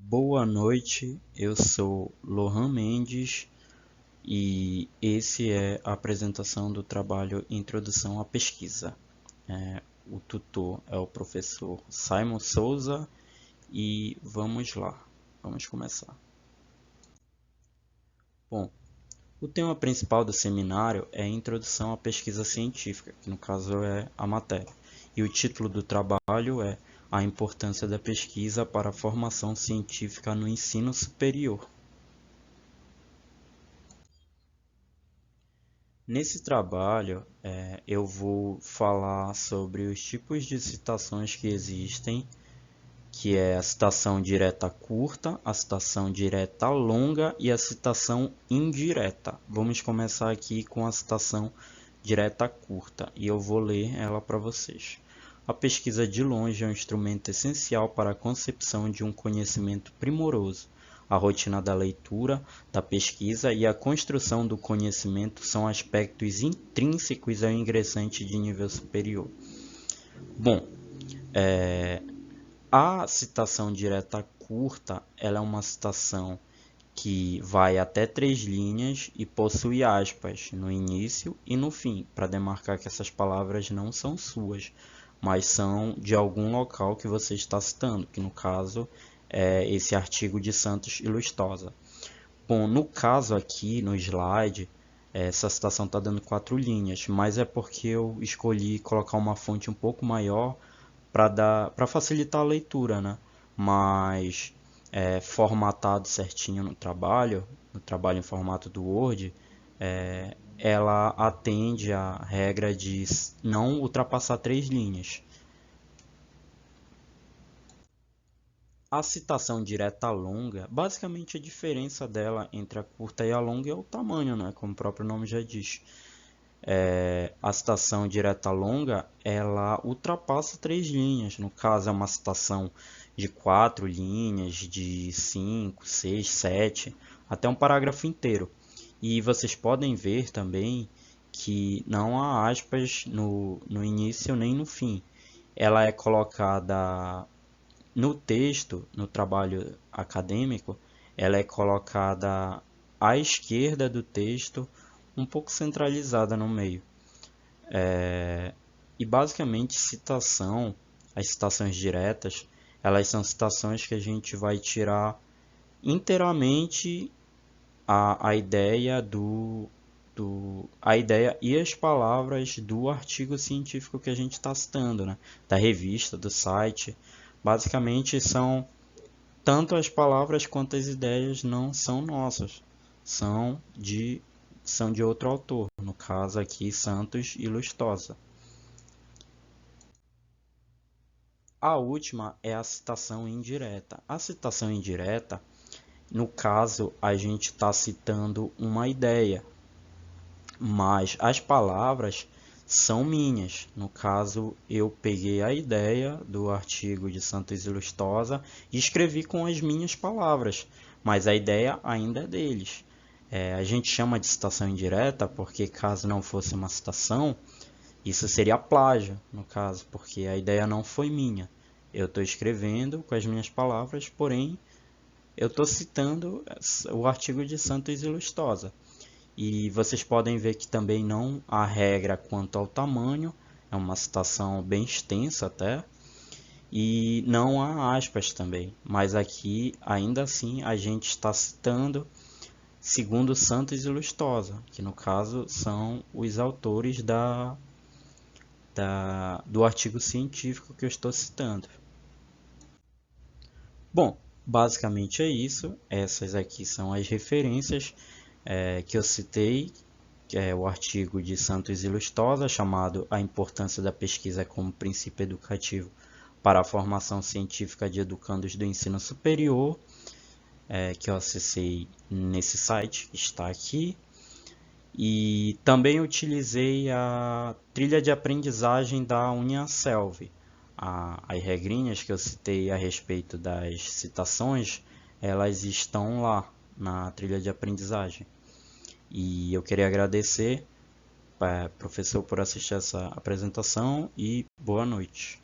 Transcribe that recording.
Boa noite, eu sou Lohan Mendes e esse é a apresentação do trabalho Introdução à Pesquisa. O tutor é o professor Simon Souza e vamos lá, vamos começar. Bom, o tema principal do seminário é Introdução à Pesquisa Científica, que no caso é a matéria, e o título do trabalho é A Importância da Pesquisa para a Formação Científica no Ensino Superior. Nesse trabalho, eu vou falar sobre os tipos de citações que existem, que é a citação direta curta, a citação direta longa e a citação indireta. Vamos começar aqui com a citação direta curta e eu vou ler ela para vocês. A pesquisa de longe é um instrumento essencial para a concepção de um conhecimento primoroso. A rotina da leitura, da pesquisa e a construção do conhecimento são aspectos intrínsecos ao ingressante de nível superior. Bom, a citação direta curta, ela é uma citação que vai até 3 linhas e possui aspas no início e no fim, para demarcar que essas palavras não são suas, mas são de algum local que você está citando, que no caso é esse artigo de Santos e Lustosa. Bom, no caso aqui, no slide, essa citação está dando 4 linhas, mas é porque eu escolhi colocar uma fonte um pouco maior para facilitar a leitura, né? Mas formatado certinho no trabalho em formato do Word, ela atende à regra de não ultrapassar 3 linhas. A citação direta longa, basicamente a diferença dela entre a curta e a longa é o tamanho, né? Como o próprio nome já diz. A citação direta longa, ela ultrapassa 3 linhas. No caso, é uma citação de 4 linhas, de 5, 6, 7, até um parágrafo inteiro. E vocês podem ver também que não há aspas no início nem no fim. Ela é colocada no texto, no trabalho acadêmico, ela é colocada à esquerda do texto, um pouco centralizada no meio. E basicamente as citações diretas, elas são citações que a gente vai tirar inteiramente a ideia a ideia e as palavras do artigo científico que a gente está citando, né? Da revista, do site. Basicamente são tanto as palavras quanto as ideias não são nossas, são de, são de outro autor, no caso aqui Santos e Lustosa. A última é a citação indireta. A citação indireta, no caso, a gente está citando uma ideia, mas as palavras são minhas. No caso, eu peguei a ideia do artigo de Santos e Lustosa e escrevi com as minhas palavras, mas a ideia ainda é deles. A gente chama de citação indireta porque, caso não fosse uma citação, isso seria plágio, no caso, porque a ideia não foi minha. Eu estou escrevendo com as minhas palavras, porém, eu estou citando o artigo de Santos e Lustosa. E vocês podem ver que também não há regra quanto ao tamanho, é uma citação bem extensa até, e não há aspas também, mas aqui ainda assim a gente está citando segundo Santos e Lustosa, que no caso são os autores do artigo científico que eu estou citando. Bom, basicamente é isso, essas aqui são as referências que eu citei, que é o artigo de Santos e Lustosa, chamado A Importância da Pesquisa como Princípio Educativo para a Formação Científica de Educandos do Ensino Superior, que eu acessei nesse site, que está aqui. E também utilizei a trilha de aprendizagem da Uniaselv. As regrinhas que eu citei a respeito das citações, elas estão lá na trilha de aprendizagem. E eu queria agradecer, professor, por assistir essa apresentação e boa noite.